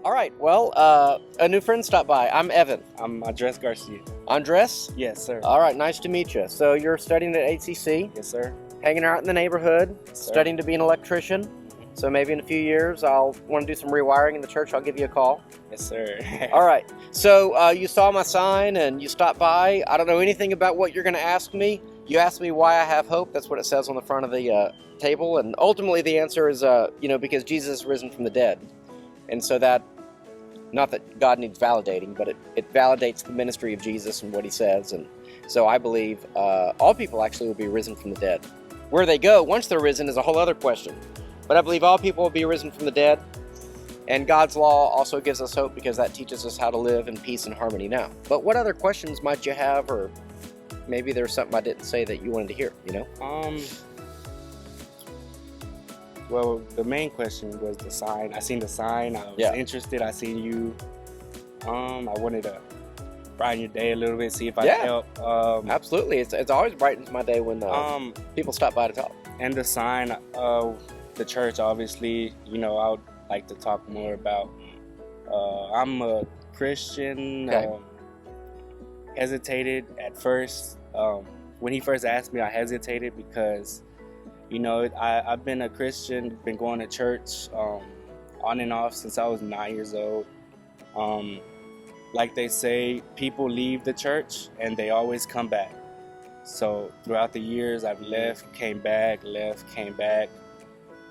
All right, well, a new friend stopped by. I'm Evan. I'm Andres Garcia. Andres? Yes, sir. All right, nice to meet you. So you're studying at HCC, Yes, sir. hanging out in the neighborhood, Yes, sir. studying to be an electrician. So maybe in a few years I'll want to do some rewiring in the church. I'll give you a call. Yes, sir. All right, so you saw my sign and you stopped by. I don't know anything about what you're going to ask me. You asked me why I have hope. That's what it says on the front of the table. And ultimately the answer is, because Jesus is risen from the dead. And so that, not that God needs validating, but it validates the ministry of Jesus and what he says. And so I believe all people actually will be risen from the dead. Where they go once they're risen is a whole other question. But I believe all people will be risen from the dead. And God's law also gives us hope because that teaches us how to live in peace and harmony now. But what other questions might you have, or maybe there's something I didn't say that you wanted to hear, Well, the main question was the sign. I seen the sign. I was interested. I seen you. I wanted to brighten your day a little bit, see if I could help. Absolutely. It's always brightens my day when people stop by to talk. And the sign, the church, obviously, I would like to talk more about. I'm a Christian. Okay. Hesitated at first. When he first asked me, I hesitated because, I've been a Christian, been going to church on and off since I was 9 years old. Like they say, people leave the church and they always come back. So throughout the years, I've left, came back, left, came back.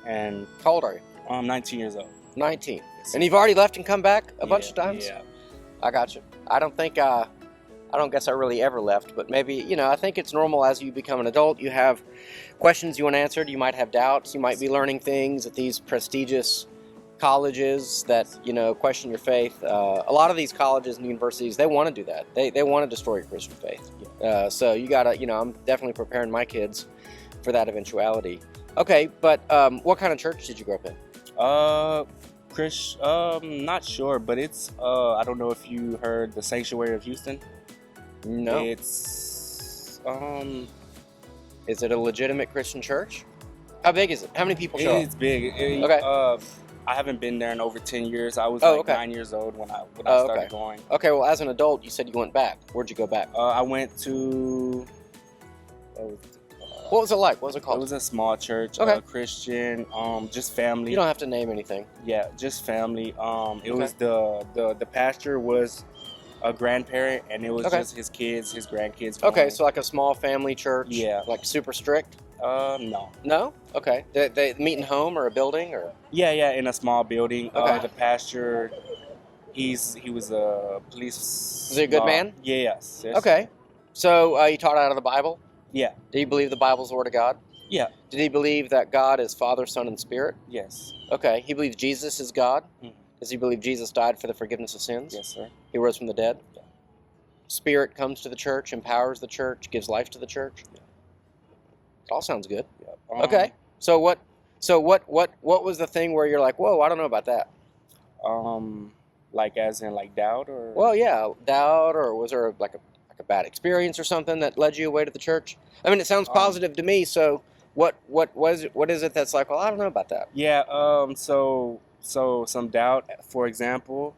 And How old are you? I'm 19 years old. 19. And you've already left and come back a bunch of times? Yeah. I got you. I don't guess I really ever left, but maybe, I think it's normal as you become an adult. You have questions you want answered. You might have doubts. You might be learning things at these prestigious colleges that, question your faith. A lot of these colleges and universities, they want to do that. They want to destroy your Christian faith. So you got to, I'm definitely preparing my kids for that eventuality. Okay, but what kind of church did you grow up in? Not sure, but it's, I don't know if you heard the Sanctuary of Houston. No. It's, Is it a legitimate Christian church? How big is it? How many people show up? It's big. Okay. I haven't been there in over 10 years. I was 9 years old when I started going. Okay, well, as an adult, you said you went back. Where'd you go back? I went to... What was it like? What was it It called? was a small church, Okay. Christian, just family. You don't have to name anything. Yeah, just family. It was the pastor was a grandparent, and it was just his kids, his grandkids. Okay, so like a small family church? Yeah. Like super strict? No. No? Okay. They meet in home or a building or? Yeah, in a small building. Okay. The pastor, he was a police. Was he a good man? Yeah, yes. Okay. So you taught out of the Bible? Yeah. Did he believe the Bible's the Word of God? Yeah. Did he believe that God is Father, Son, and Spirit? Yes. Okay. He believes Jesus is God? Mhm. Does he believe Jesus died for the forgiveness of sins? Yes, sir. He rose from the dead? Yeah. Spirit comes to the church, empowers the church, gives life to the church? Yeah. It all sounds good. Yeah. Okay. So what was the thing where you're like, whoa, I don't know about that? Like as in like doubt or? Well, yeah, doubt, or was there like a bad experience or something that led you away to the church? I mean, it sounds positive to me. So what is it that's like? Well, I don't know about that. Yeah. So some doubt. For example,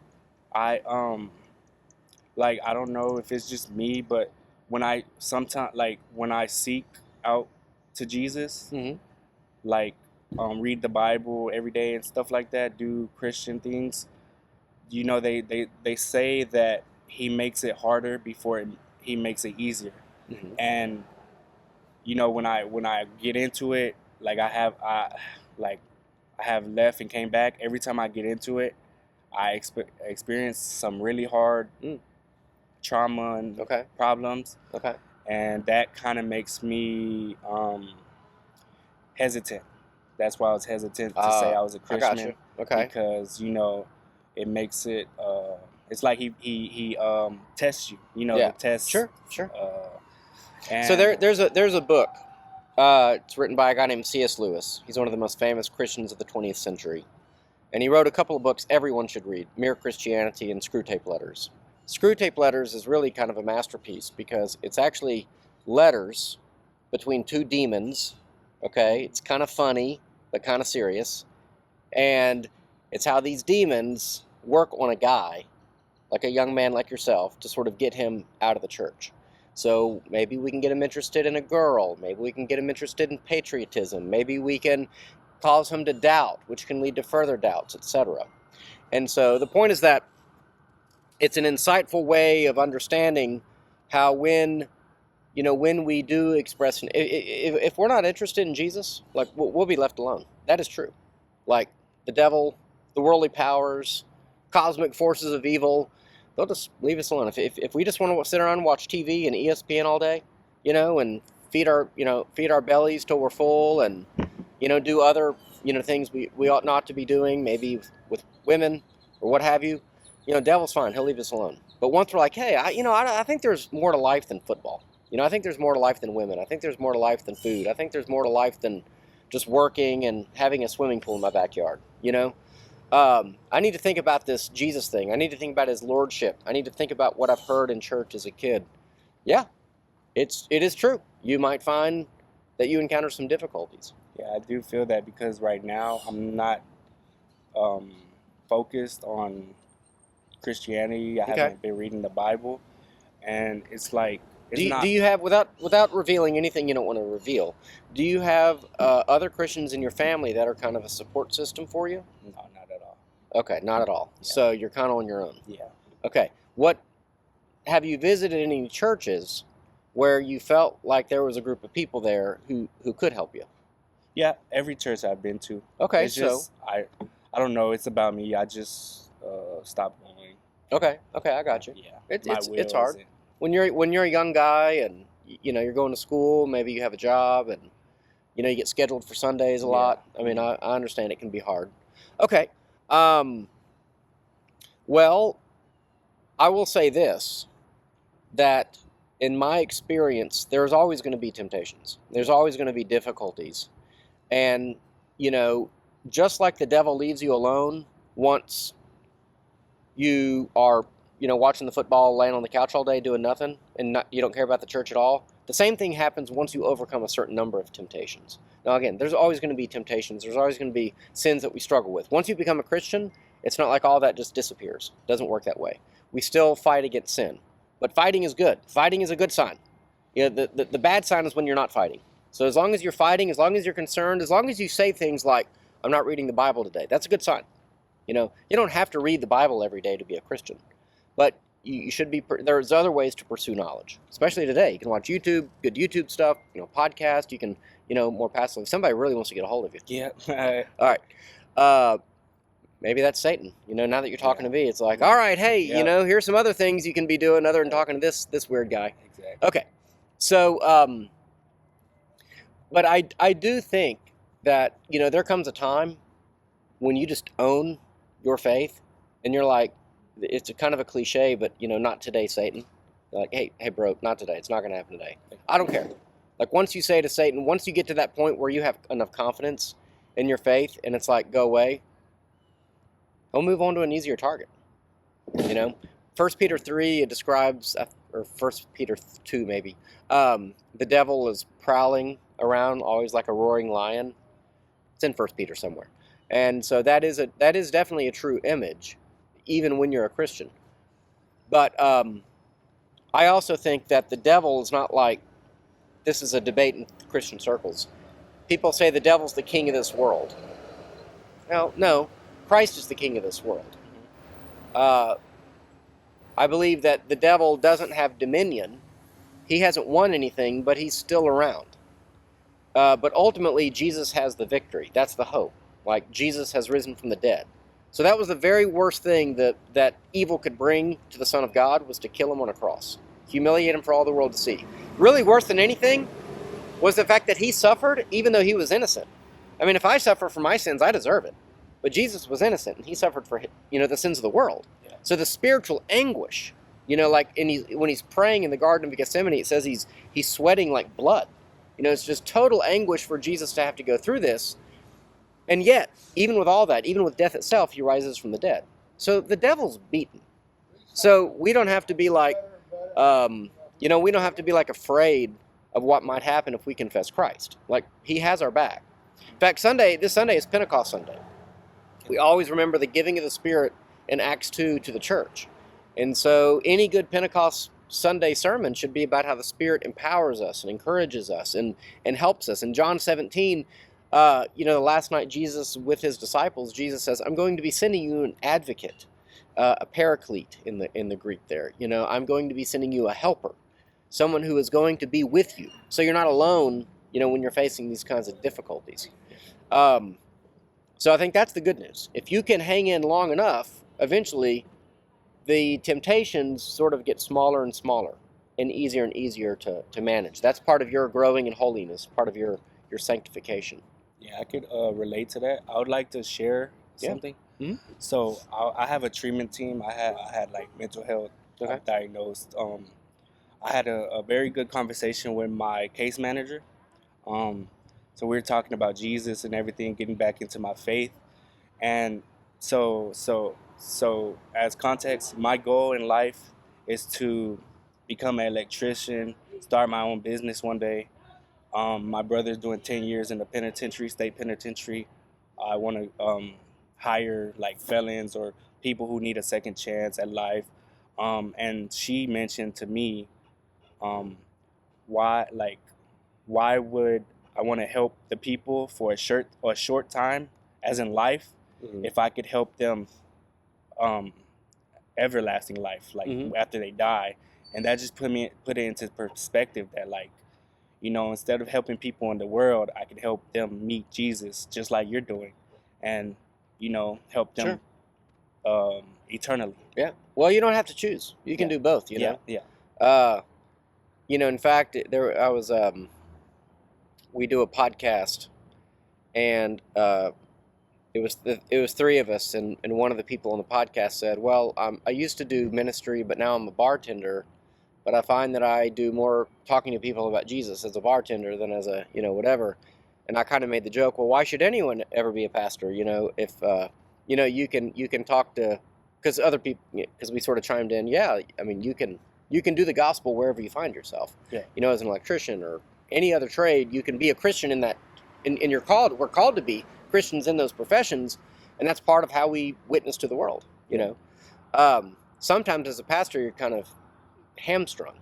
I don't know if it's just me, but when I seek out to Jesus, Mm-hmm. read the Bible every day and stuff like that, do Christian things, they say that he makes it harder before he makes it easier. Mm-hmm. And when I get into it, I have left and came back. Every time I get into it, I experience some really hard trauma and problems. Okay. And that kind of makes me hesitant. That's why I was hesitant to say I was a Christian. I got you. Okay. Because it makes it. It's like he tests you. The test. Sure. And So there's a book. It's written by a guy named C.S. Lewis. He's one of the most famous Christians of the 20th century, and he wrote a couple of books everyone should read: Mere Christianity and Screwtape Letters. Screwtape Letters is really kind of a masterpiece because it's actually letters between two demons. Okay, it's kind of funny but kind of serious, and it's how these demons work on a guy, like a young man like yourself, to sort of get him out of the church. So maybe we can get him interested in a girl. Maybe we can get him interested in patriotism. Maybe we can cause him to doubt, which can lead to further doubts, etc. And so the point is that it's an insightful way of understanding how when we do express, if we're not interested in Jesus, like we'll be left alone. That is true. Like the devil, the worldly powers, cosmic forces of evil, they'll just leave us alone. If we just want to sit around and watch TV and ESPN all day, and feed our bellies till we're full, and do other things we ought not to be doing, maybe with women or what have you, devil's fine. He'll leave us alone. But once we're like, hey, I think there's more to life than football. I think there's more to life than women. I think there's more to life than food. I think there's more to life than just working and having a swimming pool in my backyard. I need to think about this Jesus thing. I need to think about his lordship. I need to think about what I've heard in church as a kid. Yeah, it is true. You might find that you encounter some difficulties. Yeah, I do feel that because right now I'm not focused on Christianity. I haven't been reading the Bible, and it's like do you have, without revealing anything you don't want to reveal, do you have other Christians in your family that are kind of a support system for you? No, not at all. Okay, not at all. Yeah. So you're kind of on your own. Yeah. Okay. Have you visited any churches where you felt like there was a group of people there who could help you? Yeah, every church I've been to. Okay, it's just, I don't know. It's about me. I just stopped going. Okay, I got you. Yeah, it's hard when you're a young guy and you're going to school. Maybe you have a job and you get scheduled for Sundays a lot. I mean, I understand it can be hard. Okay, well, I will say this, that in my experience, there's always going to be temptations. There's always going to be difficulties. And, just like the devil leaves you alone once you are, watching the football, laying on the couch all day doing nothing, and you don't care about the church at all, the same thing happens once you overcome a certain number of temptations. Now, again, there's always going to be temptations. There's always going to be sins that we struggle with. Once you become a Christian, it's not like all that just disappears. It doesn't work that way. We still fight against sin. But fighting is good. Fighting is a good sign. The bad sign is when you're not fighting. So as long as you're fighting, as long as you're concerned, as long as you say things like, I'm not reading the Bible today, that's a good sign. You don't have to read the Bible every day to be a Christian. But you should be, there's other ways to pursue knowledge, especially today. You can watch YouTube, good YouTube stuff, podcast. You can, more passively. If somebody really wants to get a hold of you. Yeah. All right. Maybe that's Satan. Now that you're talking to me, it's like, all right, hey, here's some other things you can be doing other than talking to this weird guy. Exactly. Okay. So, but I do think that, there comes a time when you just own your faith and you're like, it's a kind of a cliche, but, not today, Satan. You're like, hey, bro, not today. It's not going to happen today. I don't care. Like, once you say to Satan, once you get to that point where you have enough confidence in your faith and it's like, go away, he'll move on to an easier target. 1 Peter 3, it describes, or 1 Peter 2 maybe, the devil is prowling around always like a roaring lion. It's in 1 Peter somewhere. And so that is definitely a true image, even when you're a Christian. But I also think that the devil is not like, this is a debate in Christian circles. People say the devil's the king of this world. No, Christ is the king of this world. I believe that the devil doesn't have dominion. He hasn't won anything, but he's still around. But ultimately, Jesus has the victory. That's the hope. Like, Jesus has risen from the dead. So that was the very worst thing that evil could bring to the Son of God, was to kill him on a cross. Humiliate him for all the world to see. Really worse than anything was the fact that he suffered even though he was innocent. I mean, if I suffer for my sins, I deserve it. But Jesus was innocent, and he suffered for the sins of the world. Yeah. So the spiritual anguish, when he's praying in the Garden of Gethsemane, it says he's sweating like blood. It's just total anguish for Jesus to have to go through this. And yet, even with all that, even with death itself, he rises from the dead. So the devil's beaten. So we don't have to be like, we don't have to be like afraid of what might happen if we confess Christ. Like, he has our back. In fact, this Sunday is Pentecost Sunday. We always remember the giving of the Spirit in Acts 2 to the church. And so any good Pentecost Sunday sermon should be about how the Spirit empowers us and encourages us and helps us. In John 17, the last night Jesus with his disciples, Jesus says, I'm going to be sending you an advocate, a paraclete in the Greek there. I'm going to be sending you a helper, someone who is going to be with you. So you're not alone, when you're facing these kinds of difficulties. So I think that's the good news. If you can hang in long enough, eventually the temptations sort of get smaller and smaller and easier to manage. That's part of your growing in holiness, part of your sanctification. Yeah, I could relate to that. I would like to share something. Mm-hmm. So I have a treatment team. I had like mental health diagnosed. I had a very good conversation with my case manager. So we were talking about Jesus and everything, getting back into my faith. And so as context, my goal in life is to become an electrician, start my own business one day. My brother's doing 10 years in the penitentiary, state penitentiary. I want to hire like felons or people who need a second chance at life. And she mentioned to me, why would I want to help the people for a short time, as in life, if I could help them everlasting life, like after they die. And that just put it into perspective that, like, instead of helping people in the world, I could help them meet Jesus just like you're doing, and help them eternally. Yeah. Well, you don't have to choose. You can do both. Yeah. In fact, we do a podcast, and it was three of us, and one of the people on the podcast said, well, I used to do ministry, but now I'm a bartender, but I find that I do more talking to people about Jesus as a bartender than as a, whatever. And I kind of made the joke, well, why should anyone ever be a pastor? If, you can talk to, because other people, because we sort of chimed in, you can do the gospel wherever you find yourself. Yeah. As an electrician or any other trade, you can be a Christian in that, in your called, we're called to be Christians in those professions, and that's part of how we witness to the world, Sometimes as a pastor, you're kind of hamstrung.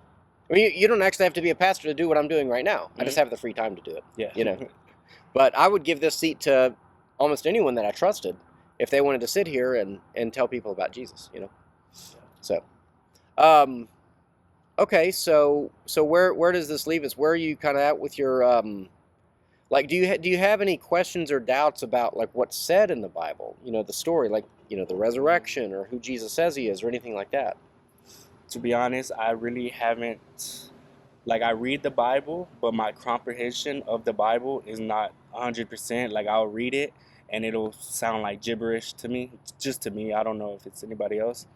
I mean, you don't actually have to be a pastor to do what I'm doing right now. I just have the free time to do it. Yeah. But I would give this seat to almost anyone that I trusted if they wanted to sit here and tell people about Jesus, So, okay, so where does this leave us? Where are you kind of at with your do you have any questions or doubts about like what's said in the Bible? The story, like the resurrection or who Jesus says he is, or anything like that? To be honest, I really haven't. Like, I read the Bible, but my comprehension of the Bible is not 100%. Like, I'll read it, and it'll sound like gibberish to me. Just to me. I don't know if it's anybody else.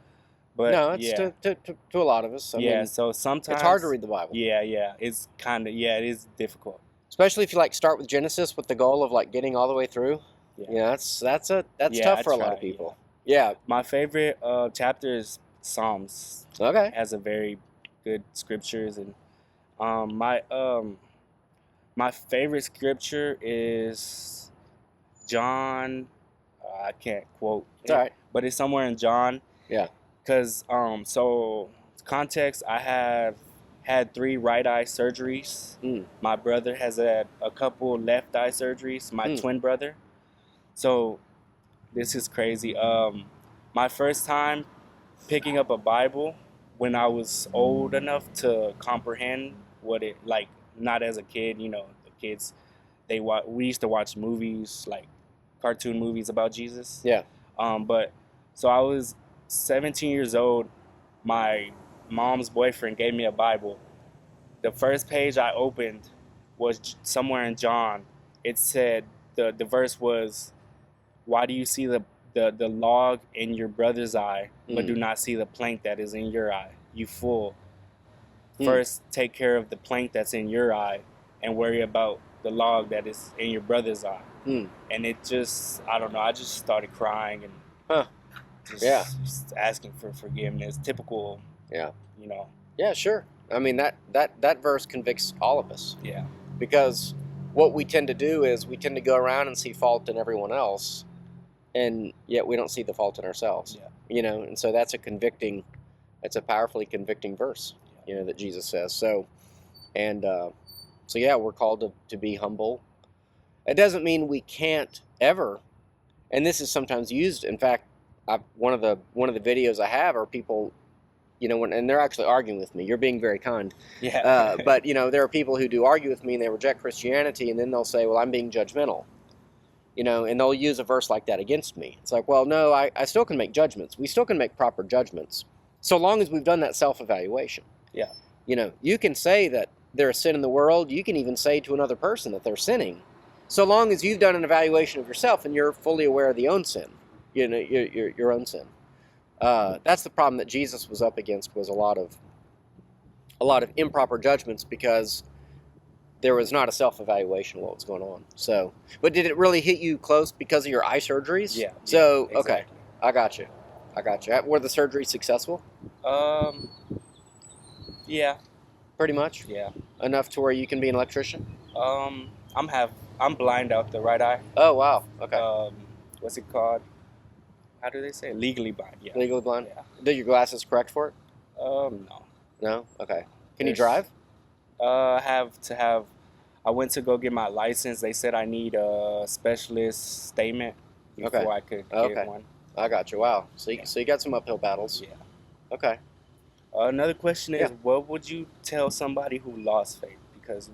But no, it's to a lot of us. I mean, so sometimes it's hard to read the Bible. Yeah. It's kind of, it is difficult. Especially if you like start with Genesis with the goal of like getting all the way through. Yeah, that's tough for a lot of people. Yeah. My favorite chapter is Psalms. Okay. It has a very good scriptures, and my favorite scripture is John. I can't quote it's all right, but it's somewhere in John. Yeah. Because so context, I have had 3 right eye surgeries. My brother has had a couple left eye surgeries. My twin brother. So this is crazy. My first time picking up a Bible when I was old enough to comprehend what it, like, not as a kid, the kids, we used to watch movies, like cartoon movies about Jesus. Yeah. But so I was 17 years old. My mom's boyfriend gave me a Bible. The first page I opened was somewhere in John. It said, the verse was, why do you see the log in your brother's eye, but do not see the plank that is in your eye? You fool. First, take care of the plank that's in your eye and worry about the log that is in your brother's eye. And it just, I don't know, I just started crying and just asking for forgiveness. Typical, Yeah, sure. I mean, that verse convicts all of us. Yeah. Because what we tend to do is we tend to go around and see fault in everyone else and yet we don't see the fault in ourselves. Yeah. You know, and so that's it's a powerfully convicting verse, you know, that Jesus says. So, and so yeah, we're called to be humble. It doesn't mean we can't ever, and this is sometimes used. In fact, one of the videos I have are people, you know, and they're actually arguing with me. You're being very kind. Yeah. But, you know, there are people who do argue with me and they reject Christianity, and then they'll say, well, I'm being judgmental. You know, and they'll use a verse like that against me. It's like, well, no, I still can make judgments. We still can make proper judgments, so long as we've done that self-evaluation. Yeah. You know, you can say that there's sin in the world. You can even say to another person that they're sinning, so long as you've done an evaluation of yourself and you're fully aware of the own sin, you know, your own sin. That's the problem that Jesus was up against, was a lot of improper judgments, because there was not a self-evaluation of what was going on. So, but did it really hit you close because of your eye surgeries? Yeah. So, exactly. Okay, I got you. Were the surgeries successful? Yeah. Pretty much? Yeah. Enough to where you can be an electrician? I'm blind out the right eye. Oh, wow. Okay. What's it called? How do they say it? Legally blind. Yeah. Legally blind? Yeah. Do your glasses correct for it? No. No? Okay. Can you drive? I went to go get my license. They said I need a specialist statement before I could get one. I got you. Wow. So you got some uphill battles. Yeah. Okay. Another question is, what would you tell somebody who lost faith? Because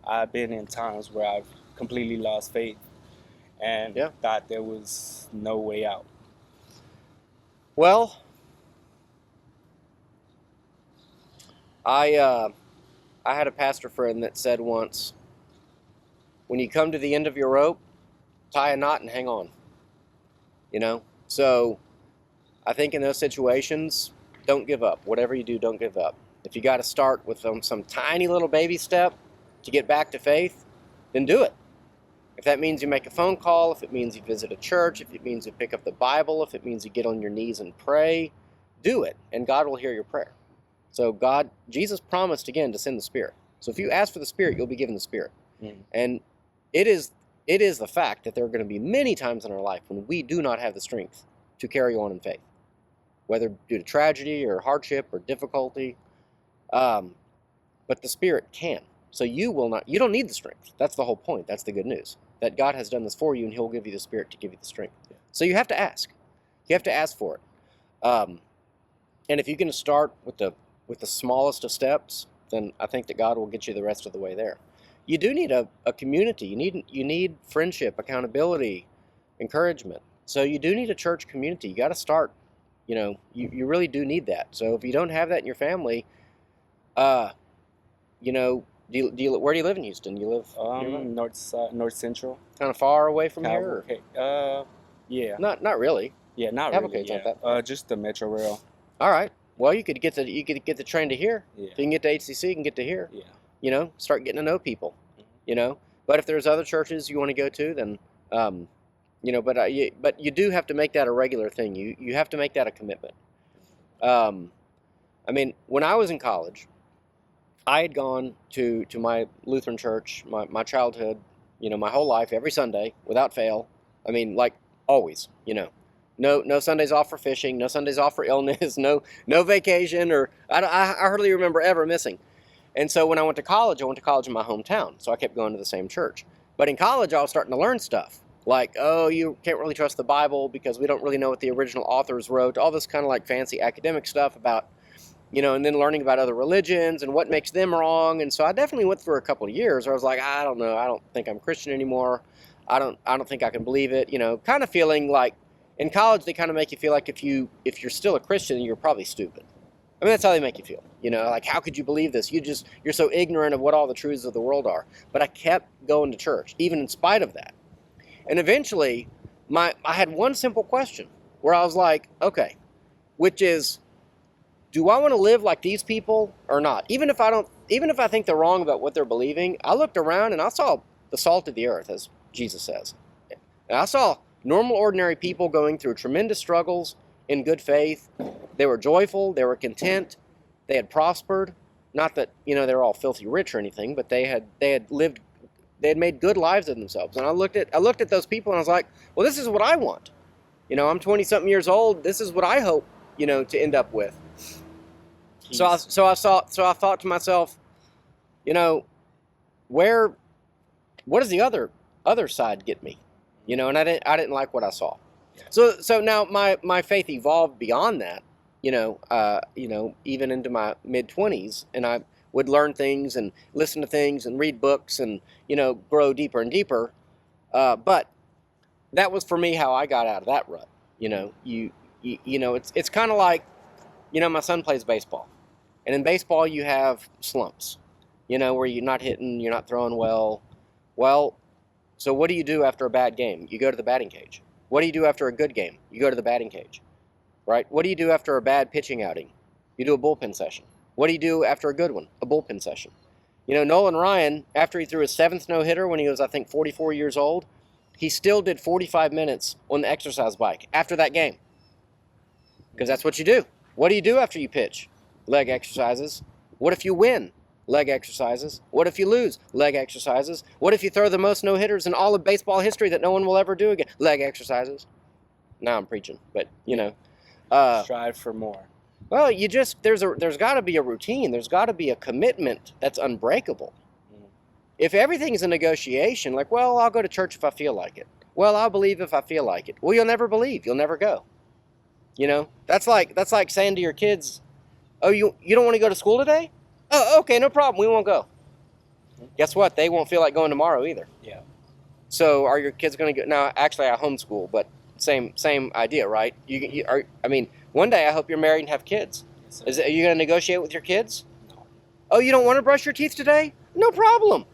I've been in times where I've completely lost faith and thought there was no way out. Well, I had a pastor friend that said once, when you come to the end of your rope, tie a knot and hang on. You know? So I think in those situations, don't give up. Whatever you do, don't give up. If you got to start with some tiny little baby step to get back to faith, then do it. If that means you make a phone call, if it means you visit a church, if it means you pick up the Bible, if it means you get on your knees and pray, do it, and God will hear your prayer. So Jesus promised again to send the Spirit. So if you ask for the Spirit, you'll be given the Spirit. And it is the fact that there are going to be many times in our life when we do not have the strength to carry on in faith, whether due to tragedy or hardship or difficulty. But the Spirit can. So you don't need the strength. That's the whole point. That's the good news. That God has done this for you, and He'll give you the Spirit to give you the strength. So you have to ask. You have to ask for it. And if you can start with the smallest of steps, then I think that God will get you the rest of the way there. You do need a community. You need friendship, accountability, encouragement. So you do need a church community. You got to start. You know, you really do need that. So if you don't have that in your family, you know, where do you live in Houston? You live North Central. Kind of far away from here? Yeah. Not really. Yeah, not Cavalcade's really. not that. Just the Metro Rail. All right. Well, you could get the train to here. Yeah. If you can get to HCC, you can get to here. Yeah. You know, start getting to know people. You know, but if there's other churches you want to go to, then you know. But you do have to make that a regular thing. You have to make that a commitment. I mean, when I was in college, I had gone to my Lutheran church, my childhood, you know, my whole life, every Sunday, without fail. I mean, like, always, you know. No Sundays off for fishing, no Sundays off for illness, no vacation, or I hardly remember ever missing. And so when I went to college in my hometown, so I kept going to the same church. But in college, I was starting to learn stuff, like, oh, you can't really trust the Bible because we don't really know what the original authors wrote, all this kind of like fancy academic stuff about, you know, and then learning about other religions and what makes them wrong. And so I definitely went through a couple of years where I was like, I don't know, I don't think I'm Christian anymore. I don't think I can believe it. You know, kind of feeling like in college they kind of make you feel like if you're still a Christian, you're probably stupid. I mean, that's how they make you feel. You know, like, how could you believe this? You're so ignorant of what all the truths of the world are. But I kept going to church, even in spite of that. And eventually, I had one simple question where I was like, okay, which is, do I want to live like these people or not? Even if I think they're wrong about what they're believing, I looked around and I saw the salt of the earth, as Jesus says. And I saw normal, ordinary people going through tremendous struggles in good faith. They were joyful, they were content, they had prospered. Not that, you know, they were all filthy rich or anything, but they had made good lives of themselves. And I looked at those people and I was like, well, this is what I want. I'm 20-something years old. This is what I hope, to end up with. So I thought to myself, what does the other side get me? And I didn't like what I saw. Yeah. So now my faith evolved beyond that, even into my mid-20s, and I would learn things and listen to things and read books and, grow deeper and deeper. But that was for me how I got out of that rut. It's kind of like, my son plays baseball, and in baseball you have slumps, where you're not hitting, you're not throwing well. Well, so what do you do after a bad game? You go to the batting cage. What do you do after a good game? You go to the batting cage, right? What do you do after a bad pitching outing? You do a bullpen session. What do you do after a good one? A bullpen session. Nolan Ryan, after he threw his 7th no-hitter when he was, I think, 44 years old, he still did 45 minutes on the exercise bike after that game. Because that's what you do. What do you do after you pitch? Leg exercises. What if you win? Leg exercises. What if you lose? Leg exercises. What if you throw the most no-hitters in all of baseball history that no one will ever do again? Leg exercises. Now I'm preaching, but strive for more. Well, there's got to be a routine. There's got to be a commitment that's unbreakable. Mm-hmm. If everything's a negotiation, like, well, I'll go to church if I feel like it. Well, I'll believe if I feel like it. Well, you'll never believe. You'll never go. That's like saying to your kids, oh, you don't want to go to school today? Oh, okay, no problem. We won't go. Guess what? They won't feel like going tomorrow either. Yeah. So are your kids going to go? Now, actually, I homeschool, but same idea, right? One day I hope you're married and have kids. Yes, Are you going to negotiate with your kids? No. Oh, you don't want to brush your teeth today? No problem.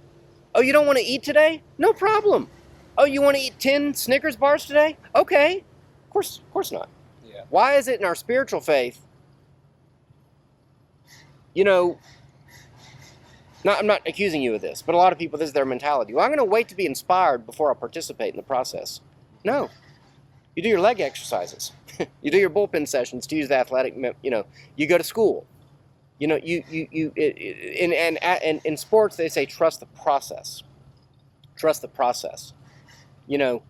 Oh, you don't want to eat today? No problem. Oh, you want to eat 10 Snickers bars today? Okay. Of course not. Yeah. Why is it in our spiritual faith, I'm not accusing you of this, but a lot of people, this is their mentality. Well, I'm going to wait to be inspired before I participate in the process. No. You do your leg exercises. You do your bullpen sessions to use the athletic, you go to school. In sports, they say trust the process. Trust the process. You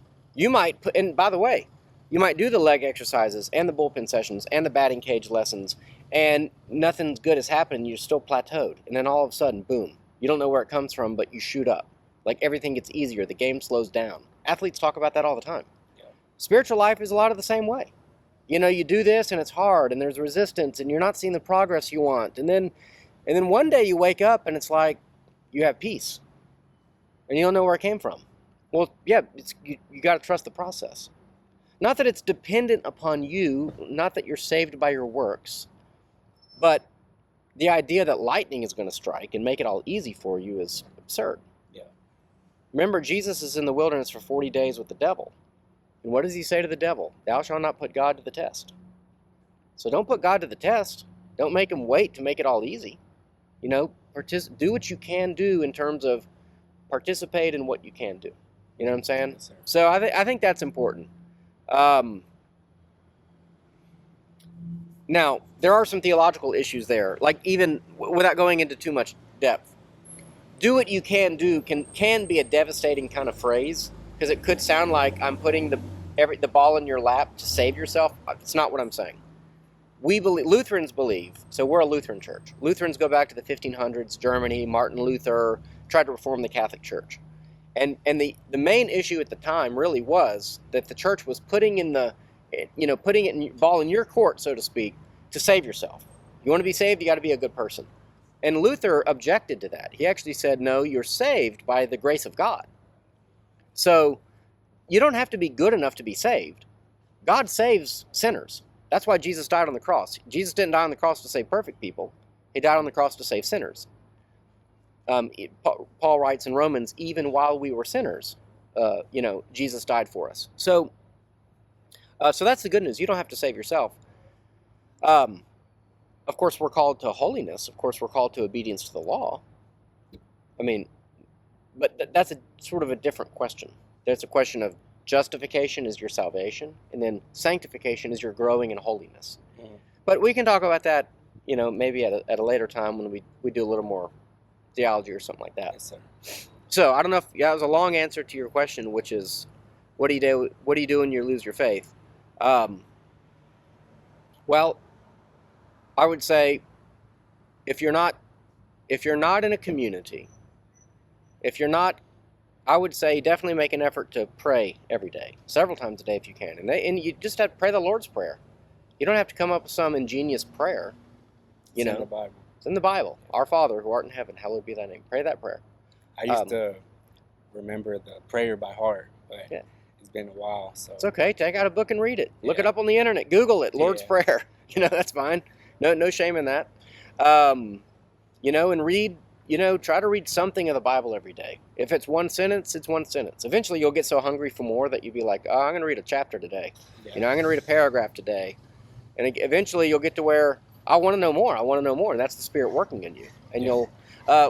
might put, and by the way, you might do the leg exercises and the bullpen sessions and the batting cage lessons, and nothing good has happened, you're still plateaued. And then all of a sudden, boom, you don't know where it comes from, but you shoot up. Like everything gets easier, the game slows down. Athletes talk about that all the time. Yeah. Spiritual life is a lot of the same way. You do this and it's hard and there's resistance and you're not seeing the progress you want. And then one day you wake up and it's like you have peace. And you don't know where it came from. Well, yeah, you got to trust the process. Not that it's dependent upon you, not that you're saved by your works, but the idea that lightning is going to strike and make it all easy for you is absurd. Yeah. Remember, Jesus is in the wilderness for 40 days with the devil. And what does he say to the devil? Thou shalt not put God to the test. So don't put God to the test. Don't make him wait to make it all easy. Do what you can do in terms of participate in what you can do. You know what I'm saying? Yes, so I think that's important. Now, there are some theological issues there, like even without going into too much depth. Do what you can do can be a devastating kind of phrase, because it could sound like I'm putting the ball in your lap to save yourself. It's not what I'm saying. Lutherans believe, so we're a Lutheran church. Lutherans go back to the 1500s, Germany, Martin Luther tried to reform the Catholic Church. And the main issue at the time really was that the church was putting ball in your court, so to speak, to save yourself. You want to be saved, you got to be a good person. And Luther objected to that. He actually said, no, you're saved by the grace of God. So you don't have to be good enough to be saved. God saves sinners. That's why Jesus died on the cross. Jesus didn't die on the cross to save perfect people. He died on the cross to save sinners. Paul writes in Romans, even while we were sinners, Jesus died for us. So that's the good news. You don't have to save yourself. Of course, we're called to holiness. Of course, we're called to obedience to the law. But that's a sort of a different question. There's a question of justification is your salvation, and then sanctification is your growing in holiness. Mm-hmm. But we can talk about that, maybe at a later time when we do a little more theology or something like that. Yes, sir. So I don't know if that was a long answer to your question, which is, what do you do when you lose your faith? Um, well, I would say if you're not in a community, if you're not, I would say definitely make an effort to pray every day, several times a day if you can, and you just have to pray the Lord's Prayer. You don't have to come up with some ingenious prayer. You It's know, in the Bible. it's in the Bible. Our Father who art in heaven, hallowed be thy name. Pray that prayer. I used to remember the prayer by heart, but Yeah. it's been a while. So It's okay. Take out a book and read it. Look it Yeah. up on the internet. Google it. Lord's Yeah. Prayer. That's fine. No shame in that. And read. Try to read something of the Bible every day. If it's one sentence, it's one sentence. Eventually, you'll get so hungry for more that you'll be like, "Oh, I'm going to read a chapter today. yeah. I'm going to read a paragraph today." And eventually, you'll get to where I want to know more. I want to know more, and that's the Spirit working in you. And Yeah. you'll.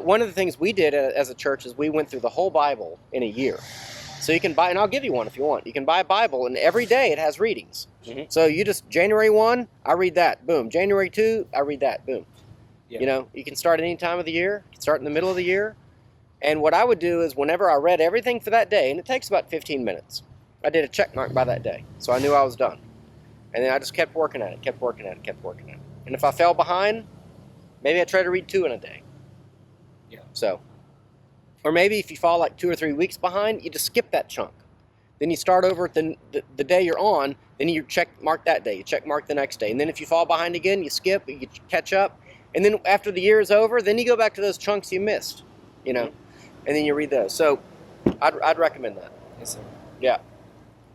One of the things we did as a church is we went through the whole Bible in a year. So you can buy, and I'll give you one if you want. You can buy a Bible, and every day it has readings. Mhm. So you just January 1, I read that. Boom. January 2, I read that. Boom. Yeah. You can start any time of the year. You can start in the middle of the year. And what I would do is whenever I read everything for that day, and it takes about 15 minutes, I did a check mark by that day. So I knew I was done. And then I just kept working at it, kept working at it, kept working at it. And if I fell behind, maybe I try to read 2 in a day. Yeah. So, or maybe if you fall like 2 or 3 weeks behind, you just skip that chunk. Then you start over at the day you're on, then you check mark that day, you check mark the next day. And then if you fall behind again, you skip, you catch up. And then after the year is over, then you go back to those chunks you missed, and then you read those. So I'd recommend that. Yes, sir. Yeah.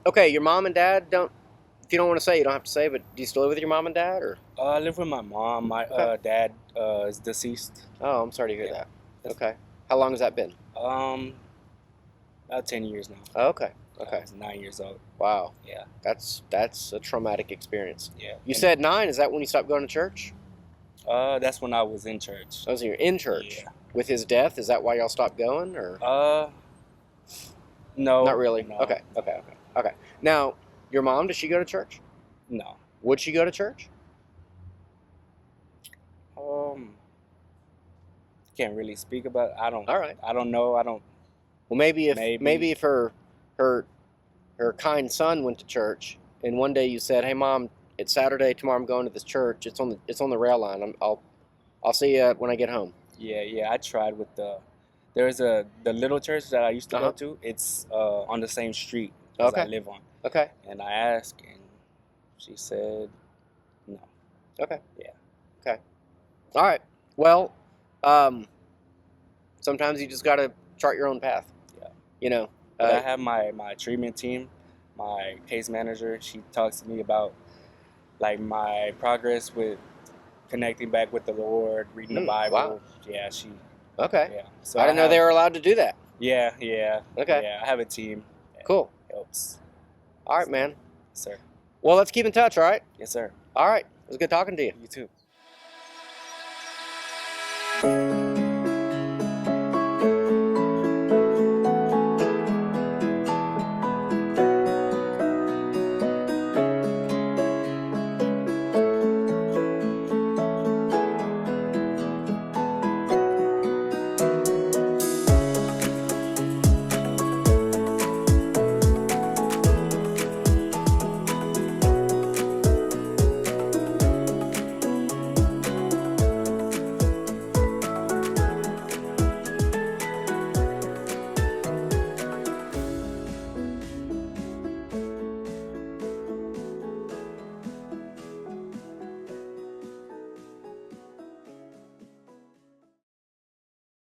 Okay, your mom and dad if you don't want to say, you don't have to say, but do you still live with your mom and dad? Or I live with my mom. My Okay. dad is deceased. Oh, I'm sorry to hear Yeah. that. Okay. How long has that been? About 10 years now. Oh, okay. I Okay. was 9 years old. Wow. Yeah. That's a traumatic experience. Yeah. You said 9. Is that when you stopped going to church? That's when I was in church. That was when you're in church. Yeah. With his death, is that why y'all stopped going? Or No. not really? No. Okay. Now, your mom, does she go to church? No. Would she go to church? Can't really speak about it. I don't. All right. I don't know. I don't. Well, maybe Maybe. if her kind son went to church, and one day you said, "Hey, Mom, it's Saturday. Tomorrow I'm going to this church. It's on the rail line. I'll see you when I get home." Yeah. I tried with there's the little church that I used to Uh-huh. go to. It's on the same street as I Okay. live on. Okay. And I asked, and she said no. Okay. Yeah. Okay. All right. Well, sometimes you just got to chart your own path. Yeah. But I have my treatment team, my case manager. She talks to me about like my progress with connecting back with the Lord, reading the Bible. Wow. Yeah, she. Okay. Yeah. So I didn't know they were allowed to do that. Yeah. Okay. Yeah, I have a team. that Cool. Helps. All right, man. Yes, sir. Well, let's keep in touch. All right. Yes, sir. All right. It was good talking to you. You too.